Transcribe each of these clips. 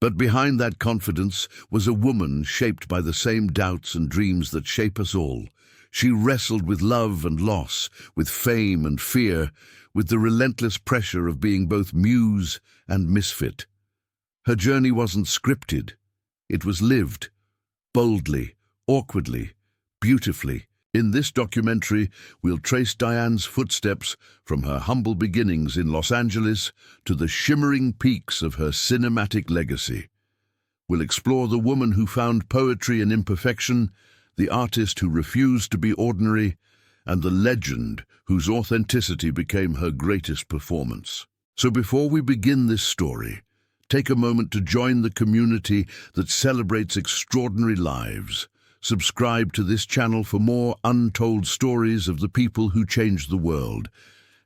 But behind that confidence was a woman shaped by the same doubts and dreams that shape us all. She wrestled with love and loss, with fame and fear, with the relentless pressure of being both muse and misfit. Her journey wasn't scripted. It was lived, boldly, awkwardly, beautifully. In this documentary, we'll trace Diane's footsteps from her humble beginnings in Los Angeles to the shimmering peaks of her cinematic legacy. We'll explore the woman who found poetry in imperfection, the artist who refused to be ordinary, and the legend whose authenticity became her greatest performance. So before we begin this story, take a moment to join the community that celebrates extraordinary lives. Subscribe to this channel for more untold stories of the people who changed the world.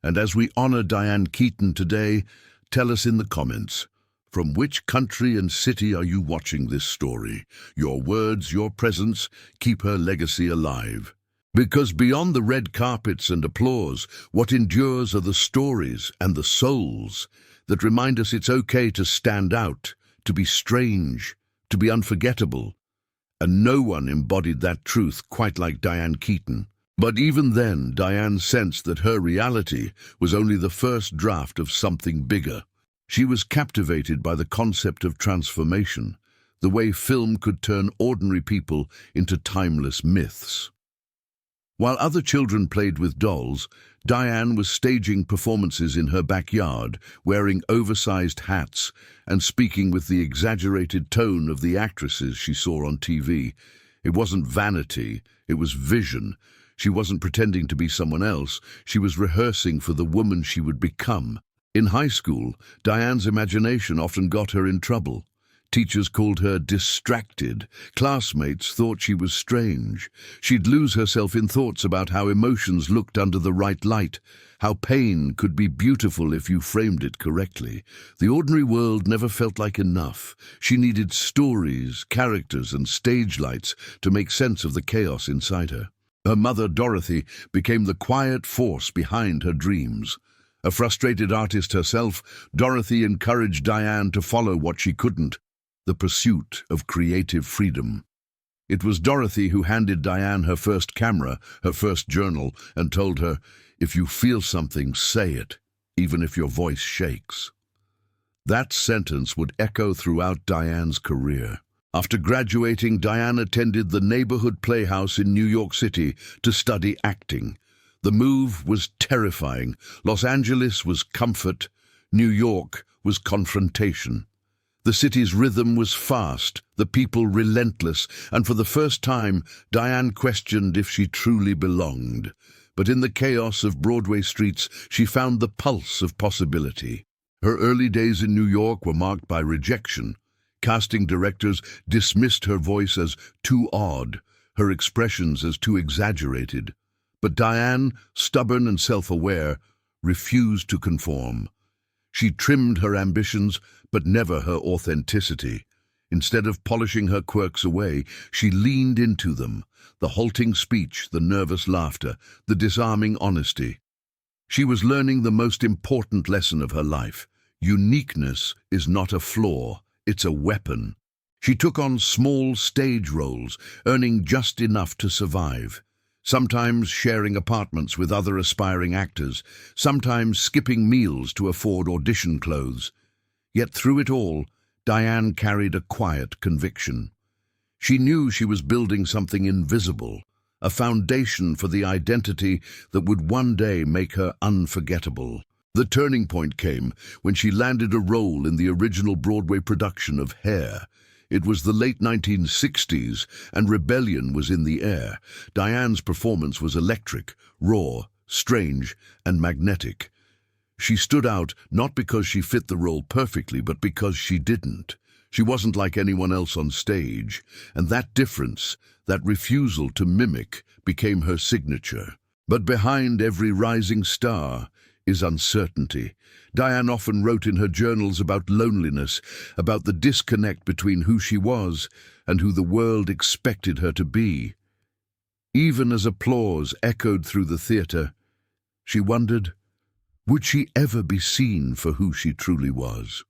And as we honor Diane Keaton today, tell us in the comments, from which country and city are you watching this story? Your words, your presence, keep her legacy alive. Because beyond the red carpets and applause, what endures are the stories and the souls that remind us it's okay to stand out, to be strange, to be unforgettable. And no one embodied that truth quite like Diane Keaton. But even then, Diane sensed that her reality was only the first draft of something bigger. She was captivated by the concept of transformation, the way film could turn ordinary people into timeless myths. While other children played with dolls, Diane was staging performances in her backyard, wearing oversized hats and speaking with the exaggerated tone of the actresses she saw on TV. It wasn't vanity, it was vision. She wasn't pretending to be someone else, she was rehearsing for the woman she would become. In high school, Diane's imagination often got her in trouble. Teachers called her distracted. Classmates thought she was strange. She'd lose herself in thoughts about how emotions looked under the right light, how pain could be beautiful if you framed it correctly. The ordinary world never felt like enough. She needed stories, characters, and stage lights to make sense of the chaos inside her. Her mother, Dorothy, became the quiet force behind her dreams. A frustrated artist herself, Dorothy encouraged Diane to follow what she couldn't, the pursuit of creative freedom. It was Dorothy who handed Diane her first camera, her first journal, and told her, "If you feel something, say it, even if your voice shakes." That sentence would echo throughout Diane's career. After graduating, Diane attended the neighborhood playhouse in New York City to study acting. The move was terrifying. Los Angeles was comfort. New York was confrontation. The city's rhythm was fast, the people relentless, and for the first time, Diane questioned if she truly belonged. But in the chaos of Broadway streets, she found the pulse of possibility. Her early days in New York were marked by rejection. Casting directors dismissed her voice as too odd, her expressions as too exaggerated. But Diane, stubborn and self-aware, refused to conform. She trimmed her ambitions, but never her authenticity. Instead of polishing her quirks away, she leaned into them, the halting speech, the nervous laughter, the disarming honesty. She was learning the most important lesson of her life. Uniqueness is not a flaw, it's a weapon. She took on small stage roles, earning just enough to survive. Sometimes sharing apartments with other aspiring actors, sometimes skipping meals to afford audition clothes. Yet through it all, Diane carried a quiet conviction. She knew she was building something invisible, a foundation for the identity that would one day make her unforgettable. The turning point came when she landed a role in the original Broadway production of Hair. It was the late 1960s, and rebellion was in the air. Diane's performance was electric, raw, strange, and magnetic. She stood out not because she fit the role perfectly, but because she didn't. She wasn't like anyone else on stage, and that difference, that refusal to mimic, became her signature. But behind every rising star is uncertainty. Diane often wrote in her journals about loneliness, about the disconnect between who she was and who the world expected her to be. Even as applause echoed through the theater, she wondered, would she ever be seen for who she truly was?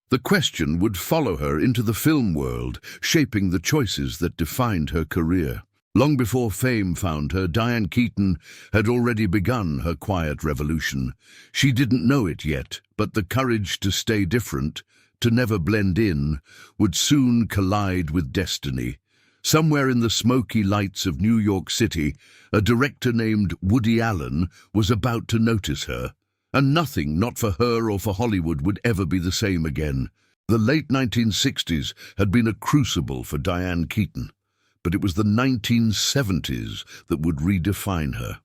The question would follow her into the film world, shaping the choices that defined her career. Long before fame found her, Diane Keaton had already begun her quiet revolution. She didn't know it yet, but the courage to stay different, to never blend in, would soon collide with destiny. Somewhere in the smoky lights of New York City, a director named Woody Allen was about to notice her. And nothing, not for her or for Hollywood, would ever be the same again. The late 1960s had been a crucible for Diane Keaton, but it was the 1970s that would redefine her.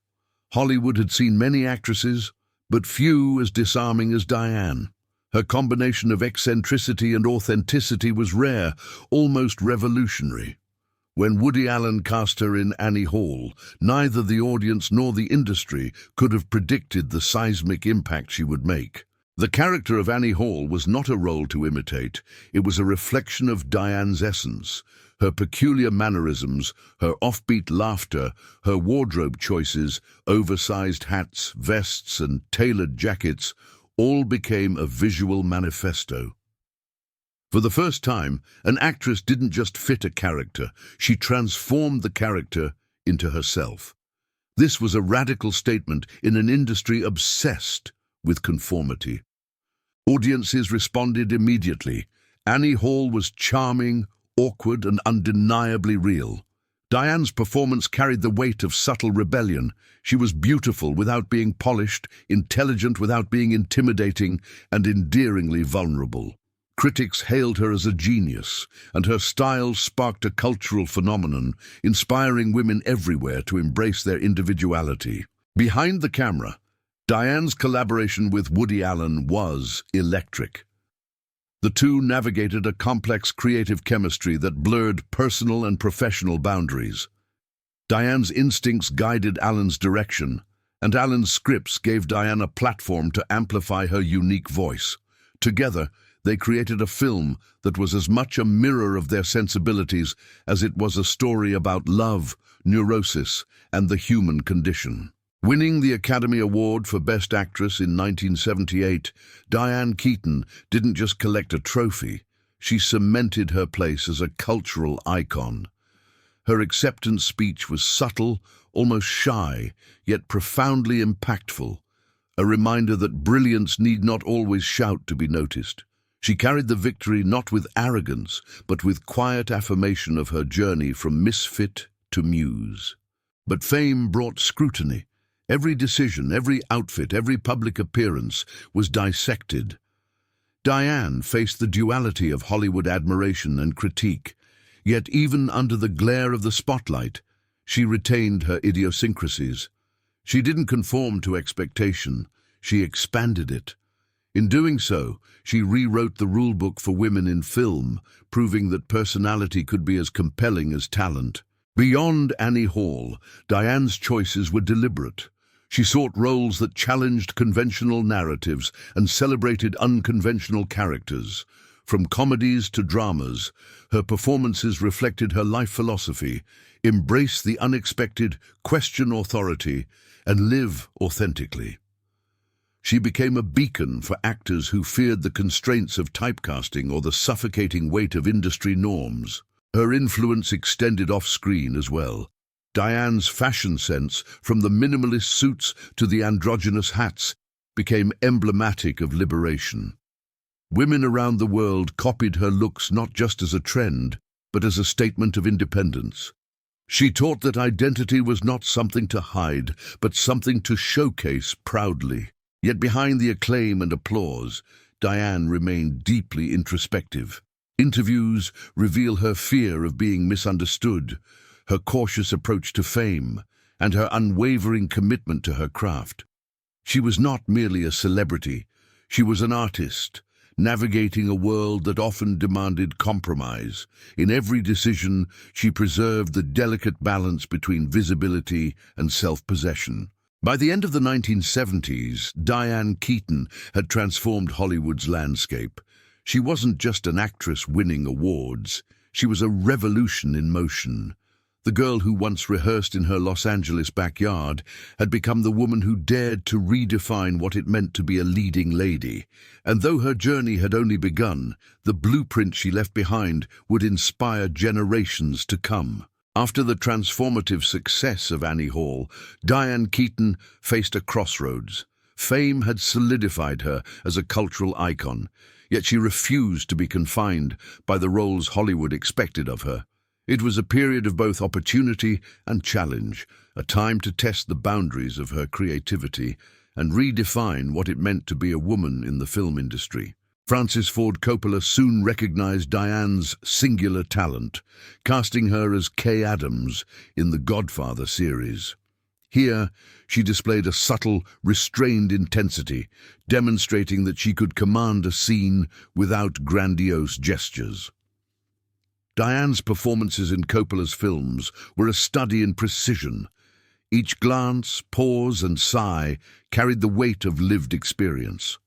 Hollywood had seen many actresses, but few as disarming as Diane. Her combination of eccentricity and authenticity was rare, almost revolutionary. When Woody Allen cast her in Annie Hall, neither the audience nor the industry could have predicted the seismic impact she would make. The character of Annie Hall was not a role to imitate. It was a reflection of Diane's essence. Her peculiar mannerisms, her offbeat laughter, her wardrobe choices, oversized hats, vests, and tailored jackets, all became a visual manifesto. For the first time, an actress didn't just fit a character, she transformed the character into herself. This was a radical statement in an industry obsessed with conformity. Audiences responded immediately. Annie Hall was charming, awkward, and undeniably real. Diane's performance carried the weight of subtle rebellion. She was beautiful without being polished, intelligent without being intimidating, and endearingly vulnerable. Critics hailed her as a genius, and her style sparked a cultural phenomenon, inspiring women everywhere to embrace their individuality. Behind the camera, Diane's collaboration with Woody Allen was electric. The two navigated a complex creative chemistry that blurred personal and professional boundaries. Diane's instincts guided Allen's direction, and Allen's scripts gave Diane a platform to amplify her unique voice. Together, they created a film that was as much a mirror of their sensibilities as it was a story about love, neurosis, and the human condition. Winning the Academy Award for Best Actress in 1978, Diane Keaton didn't just collect a trophy, she cemented her place as a cultural icon. Her acceptance speech was subtle, almost shy, yet profoundly impactful, a reminder that brilliance need not always shout to be noticed. She carried the victory not with arrogance, but with quiet affirmation of her journey from misfit to muse. But fame brought scrutiny. Every decision, every outfit, every public appearance was dissected. Diane faced the duality of Hollywood admiration and critique, yet even under the glare of the spotlight, she retained her idiosyncrasies. She didn't conform to expectation, she expanded it. In doing so, she rewrote the rulebook for women in film, proving that personality could be as compelling as talent. Beyond Annie Hall, Diane's choices were deliberate. She sought roles that challenged conventional narratives and celebrated unconventional characters. From comedies to dramas, her performances reflected her life philosophy: embrace the unexpected, question authority, and live authentically. She became a beacon for actors who feared the constraints of typecasting or the suffocating weight of industry norms. Her influence extended off-screen as well. Diane's fashion sense, from the minimalist suits to the androgynous hats, became emblematic of liberation. Women around the world copied her looks not just as a trend, but as a statement of independence. She taught that identity was not something to hide, but something to showcase proudly. Yet behind the acclaim and applause, Diane remained deeply introspective. Interviews reveal her fear of being misunderstood, her cautious approach to fame, and her unwavering commitment to her craft. She was not merely a celebrity, she was an artist, navigating a world that often demanded compromise. In every decision, she preserved the delicate balance between visibility and self-possession. By the end of the 1970s, Diane Keaton had transformed Hollywood's landscape. She wasn't just an actress winning awards, she was a revolution in motion. The girl who once rehearsed in her Los Angeles backyard had become the woman who dared to redefine what it meant to be a leading lady. And though her journey had only begun, the blueprint she left behind would inspire generations to come. After the transformative success of Annie Hall, Diane Keaton faced a crossroads. Fame had solidified her as a cultural icon, yet she refused to be confined by the roles Hollywood expected of her. It was a period of both opportunity and challenge, a time to test the boundaries of her creativity and redefine what it meant to be a woman in the film industry. Francis Ford Coppola soon recognized Diane's singular talent, casting her as Kay Adams in the Godfather series. Here, she displayed a subtle, restrained intensity, demonstrating that she could command a scene without grandiose gestures. Diane's performances in Coppola's films were a study in precision. Each glance, pause, and sigh carried the weight of lived experience.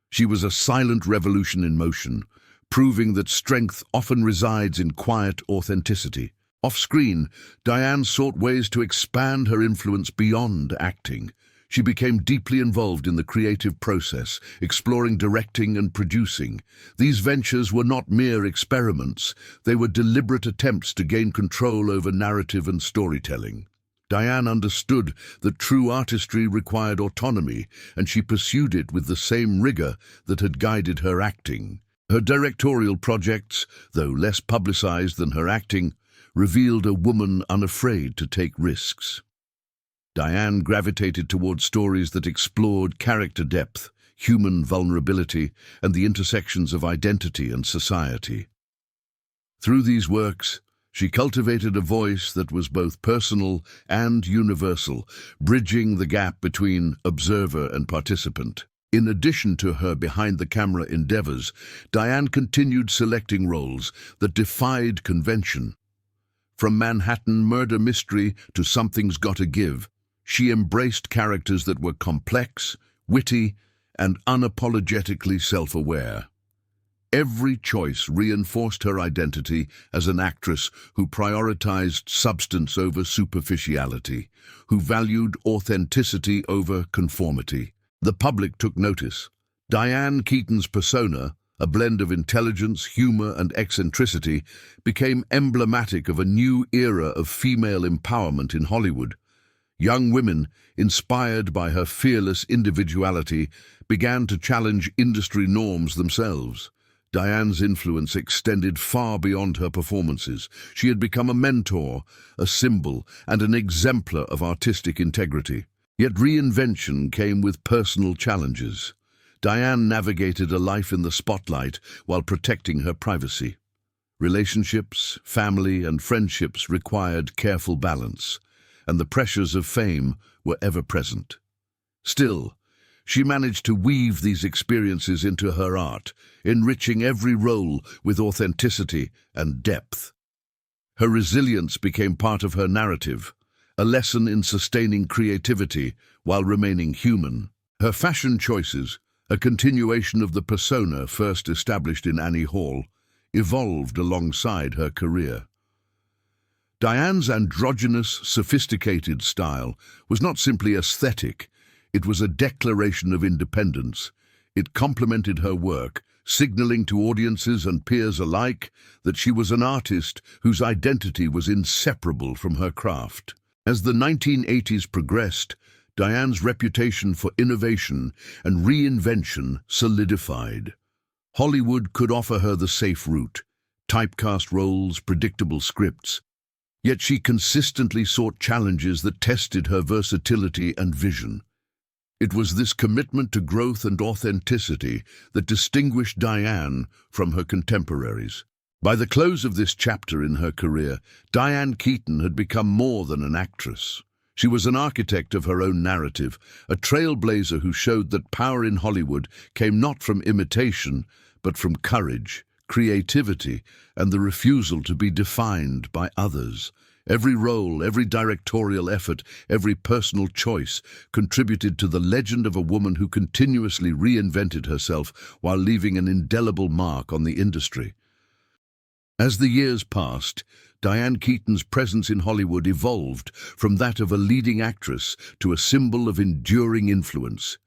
She was a silent revolution in motion, proving that strength often resides in quiet authenticity. Off-screen, Diane sought ways to expand her influence beyond acting. She became deeply involved in the creative process, exploring directing and producing. These ventures were not mere experiments, they were deliberate attempts to gain control over narrative and storytelling. Diane understood that true artistry required autonomy, and she pursued it with the same rigor that had guided her acting. Her directorial projects, though less publicized than her acting, revealed a woman unafraid to take risks. Diane gravitated toward stories that explored character depth, human vulnerability, and the intersections of identity and society. Through these works, she cultivated a voice that was both personal and universal, bridging the gap between observer and participant. In addition to her behind-the-camera endeavors, Diane continued selecting roles that defied convention. From Manhattan Murder Mystery to Something's Gotta Give, she embraced characters that were complex, witty, and unapologetically self-aware. Every choice reinforced her identity as an actress who prioritized substance over superficiality, who valued authenticity over conformity. The public took notice. Diane Keaton's persona, a blend of intelligence, humor, and eccentricity, became emblematic of a new era of female empowerment in Hollywood. Young women, inspired by her fearless individuality, began to challenge industry norms themselves. Diane's influence extended far beyond her performances. She had become a mentor, a symbol, and an exemplar of artistic integrity. Yet reinvention came with personal challenges. Diane navigated a life in the spotlight while protecting her privacy. Relationships, family, and friendships required careful balance, and the pressures of fame were ever present. Still, she managed to weave these experiences into her art, enriching every role with authenticity and depth. Her resilience became part of her narrative, a lesson in sustaining creativity while remaining human. Her fashion choices, a continuation of the persona first established in Annie Hall, evolved alongside her career. Diane's androgynous, sophisticated style was not simply aesthetic, it was a declaration of independence. It complemented her work, signaling to audiences and peers alike that she was an artist whose identity was inseparable from her craft. As the 1980s progressed, Diane's reputation for innovation and reinvention solidified. Hollywood could offer her the safe route, typecast roles, predictable scripts, yet she consistently sought challenges that tested her versatility and vision. It was this commitment to growth and authenticity that distinguished Diane from her contemporaries. By the close of this chapter in her career, Diane Keaton had become more than an actress. She was an architect of her own narrative, a trailblazer who showed that power in Hollywood came not from imitation, but from courage, creativity, and the refusal to be defined by others. Every role, every directorial effort, every personal choice contributed to the legend of a woman who continuously reinvented herself while leaving an indelible mark on the industry. As the years passed, Diane Keaton's presence in Hollywood evolved from that of a leading actress to a symbol of enduring influence.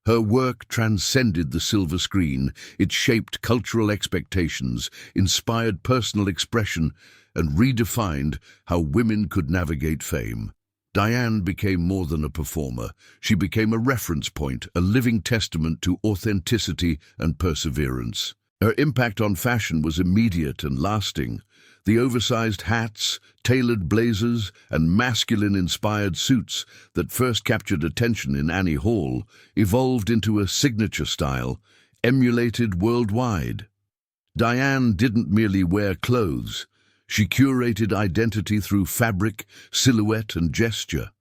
Her work transcended the silver screen. It shaped cultural expectations, inspired personal expression, and redefined how women could navigate fame. Diane became more than a performer. She became a reference point, a living testament to authenticity and perseverance. Her impact on fashion was immediate and lasting. The oversized hats, tailored blazers, and masculine-inspired suits that first captured attention in Annie Hall evolved into a signature style, emulated worldwide. Diane didn't merely wear clothes. She curated identity through fabric, silhouette, and gesture.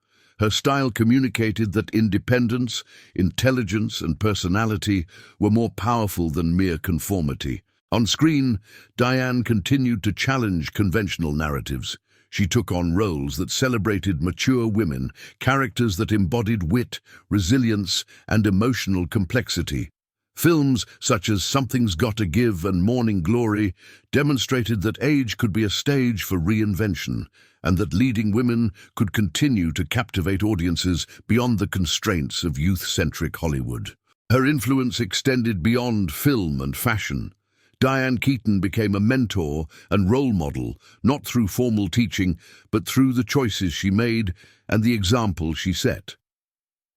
Her style communicated that independence, intelligence, and personality were more powerful than mere conformity. On screen, Diane continued to challenge conventional narratives. She took on roles that celebrated mature women, characters that embodied wit, resilience, and emotional complexity. Films such as Something's Gotta Give and Morning Glory demonstrated that age could be a stage for reinvention, and that leading women could continue to captivate audiences beyond the constraints of youth-centric Hollywood. Her influence extended beyond film and fashion. Diane Keaton became a mentor and role model, not through formal teaching, but through the choices she made and the example she set.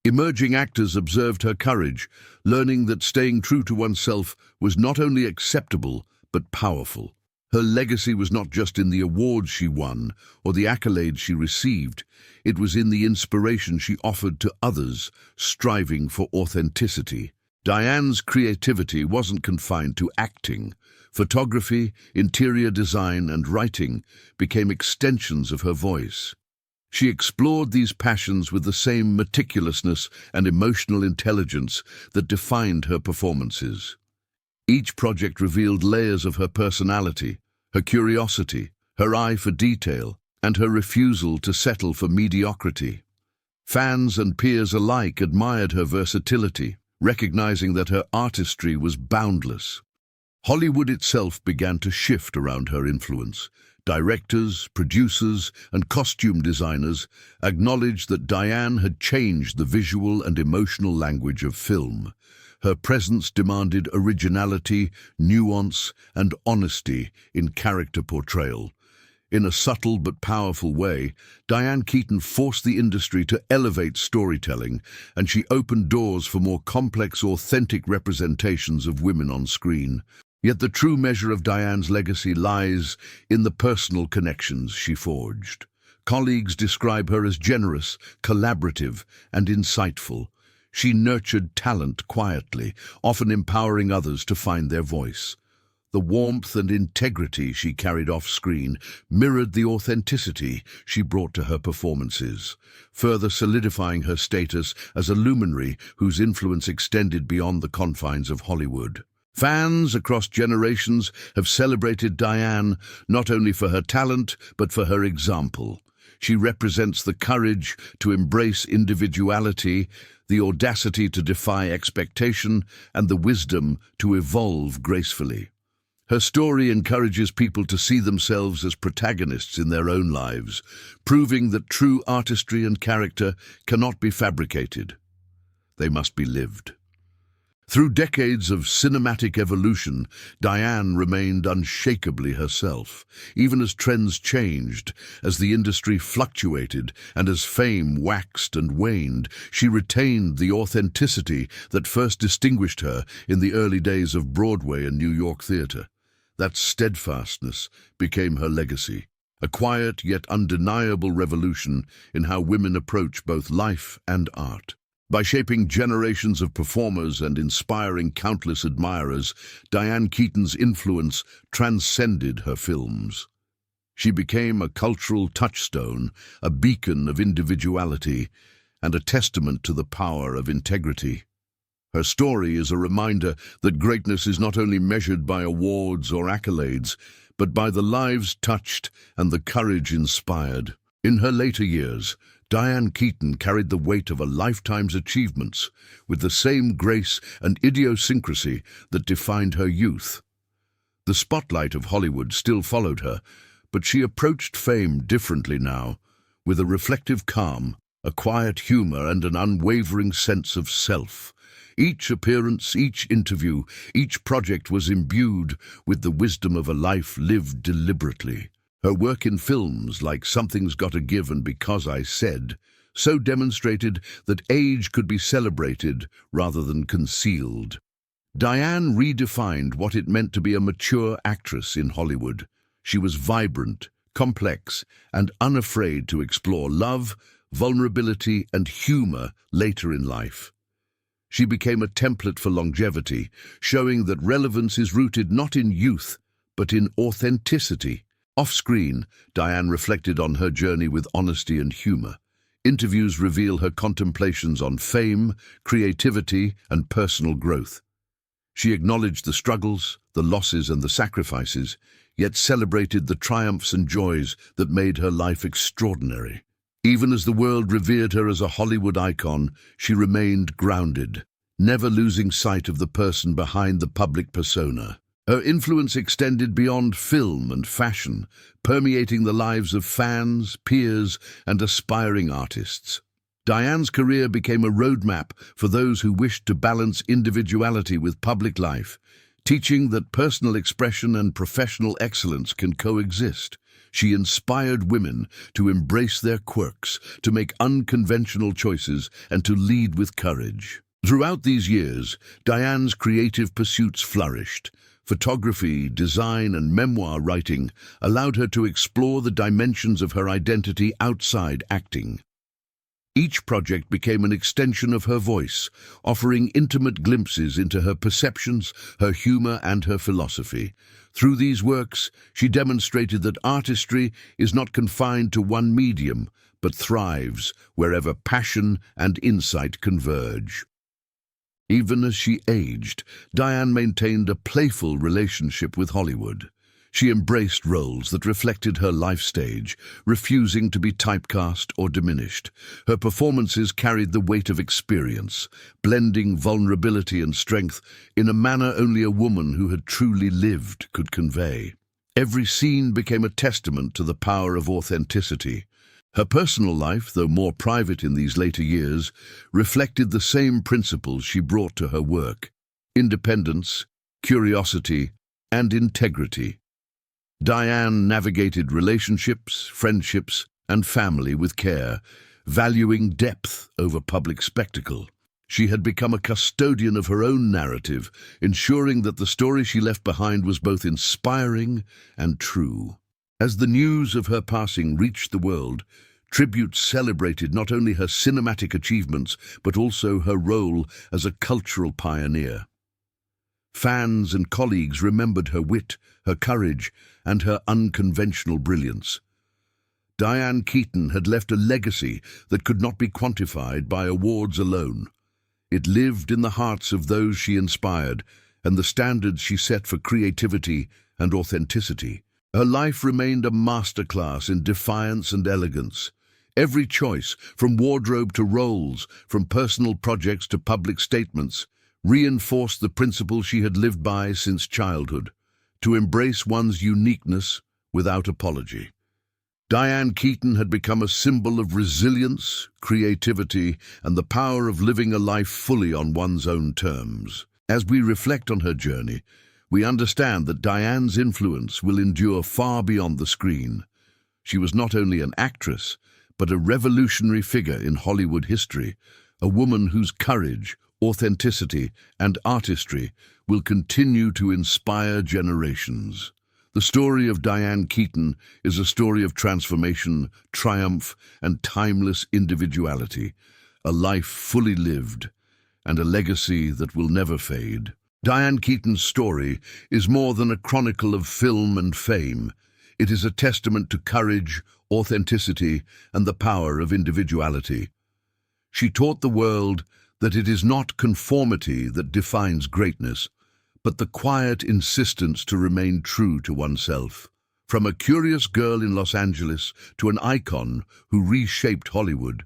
Emerging actors observed her courage, learning that staying true to oneself was not only acceptable, but powerful. Her legacy was not just in the awards she won or the accolades she received. It was in the inspiration she offered to others, striving for authenticity. Diane's creativity wasn't confined to acting. Photography, interior design, and writing became extensions of her voice. She explored these passions with the same meticulousness and emotional intelligence that defined her performances. Each project revealed layers of her personality, her curiosity, her eye for detail, and her refusal to settle for mediocrity. Fans and peers alike admired her versatility, recognizing that her artistry was boundless. Hollywood itself began to shift around her influence. Directors, producers, and costume designers acknowledged that Diane had changed the visual and emotional language of film. Her presence demanded originality, nuance, and honesty in character portrayal. In a subtle but powerful way, Diane Keaton forced the industry to elevate storytelling, and she opened doors for more complex, authentic representations of women on screen. Yet the true measure of Diane's legacy lies in the personal connections she forged. Colleagues describe her as generous, collaborative, and insightful. She nurtured talent quietly, often empowering others to find their voice. The warmth and integrity she carried off-screen mirrored the authenticity she brought to her performances, further solidifying her status as a luminary whose influence extended beyond the confines of Hollywood. Fans across generations have celebrated Diane not only for her talent, but for her example. She represents the courage to embrace individuality, the audacity to defy expectation, and the wisdom to evolve gracefully. Her story encourages people to see themselves as protagonists in their own lives, proving that true artistry and character cannot be fabricated. They must be lived. Through decades of cinematic evolution, Diane remained unshakably herself, even as trends changed, as the industry fluctuated, and as fame waxed and waned. She retained the authenticity that first distinguished her in the early days of Broadway and New York theater. That steadfastness became her legacy, a quiet yet undeniable revolution in how women approach both life and art. By shaping generations of performers and inspiring countless admirers, Diane Keaton's influence transcended her films. She became a cultural touchstone, a beacon of individuality, and a testament to the power of integrity. Her story is a reminder that greatness is not only measured by awards or accolades, but by the lives touched and the courage inspired. In her later years, Diane Keaton carried the weight of a lifetime's achievements with the same grace and idiosyncrasy that defined her youth. The spotlight of Hollywood still followed her, but she approached fame differently now, with a reflective calm, a quiet humor, and an unwavering sense of self. Each appearance, each interview, each project was imbued with the wisdom of a life lived deliberately. Her work in films like Something's Gotta Give and Because I Said so demonstrated that age could be celebrated rather than concealed. Diane redefined what it meant to be a mature actress in Hollywood. She was vibrant, complex, and unafraid to explore love, vulnerability, and humor later in life. She became a template for longevity, showing that relevance is rooted not in youth, but in authenticity. Off-screen, Diane reflected on her journey with honesty and humor. Interviews reveal her contemplations on fame, creativity, and personal growth. She acknowledged the struggles, the losses, and the sacrifices, yet celebrated the triumphs and joys that made her life extraordinary. Even as the world revered her as a Hollywood icon, she remained grounded, never losing sight of the person behind the public persona. Her influence extended beyond film and fashion, permeating the lives of fans, peers, and aspiring artists. Diane's career became a roadmap for those who wished to balance individuality with public life, teaching that personal expression and professional excellence can coexist. She inspired women to embrace their quirks, to make unconventional choices, and to lead with courage. Throughout these years, Diane's creative pursuits flourished. Photography, design, and memoir writing allowed her to explore the dimensions of her identity outside acting. Each project became an extension of her voice, offering intimate glimpses into her perceptions, her humor, and her philosophy. Through these works, she demonstrated that artistry is not confined to one medium, but thrives wherever passion and insight converge. Even as she aged, Diane maintained a playful relationship with Hollywood. She embraced roles that reflected her life stage, refusing to be typecast or diminished. Her performances carried the weight of experience, blending vulnerability and strength in a manner only a woman who had truly lived could convey. Every scene became a testament to the power of authenticity. Her personal life, though more private in these later years, reflected the same principles she brought to her work: independence, curiosity, and integrity. Diane navigated relationships, friendships, and family with care, valuing depth over public spectacle. She had become a custodian of her own narrative, ensuring that the story she left behind was both inspiring and true. As the news of her passing reached the world, tributes celebrated not only her cinematic achievements, but also her role as a cultural pioneer. Fans and colleagues remembered her wit, her courage, and her unconventional brilliance. Diane Keaton had left a legacy that could not be quantified by awards alone. It lived in the hearts of those she inspired and the standards she set for creativity and authenticity. Her life remained a masterclass in defiance and elegance. Every choice, from wardrobe to roles, from personal projects to public statements, reinforced the principle she had lived by since childhood: to embrace one's uniqueness without apology. Diane Keaton had become a symbol of resilience, creativity, and the power of living a life fully on one's own terms. As we reflect on her journey, we understand that Diane's influence will endure far beyond the screen. She was not only an actress, but a revolutionary figure in Hollywood history, a woman whose courage, authenticity, and artistry will continue to inspire generations. The story of Diane Keaton is a story of transformation, triumph, and timeless individuality, a life fully lived, and a legacy that will never fade. Diane Keaton's story is more than a chronicle of film and fame. It is a testament to courage, authenticity, and the power of individuality. She taught the world that it is not conformity that defines greatness, but the quiet insistence to remain true to oneself. From a curious girl in Los Angeles to an icon who reshaped Hollywood,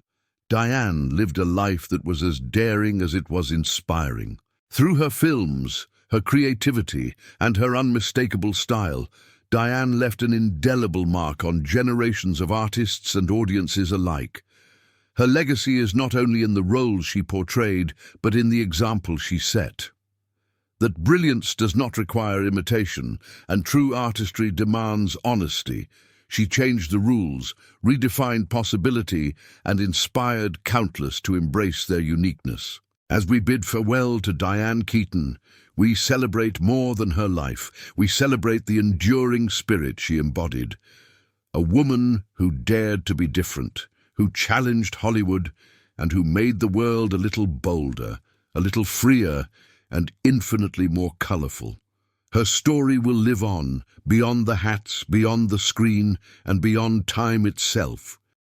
Diane lived a life that was as daring as it was inspiring. Through her films, her creativity, and her unmistakable style, Diane left an indelible mark on generations of artists and audiences alike. Her legacy is not only in the roles she portrayed, but in the example she set. That brilliance does not require imitation, and true artistry demands honesty. She changed the rules, redefined possibility, and inspired countless to embrace their uniqueness. As we bid farewell to Diane Keaton, we celebrate more than her life. We celebrate the enduring spirit she embodied. A woman who dared to be different, who challenged Hollywood, and who made the world a little bolder, a little freer, and infinitely more colorful. Her story will live on, beyond the hats, beyond the screen, and beyond time itself.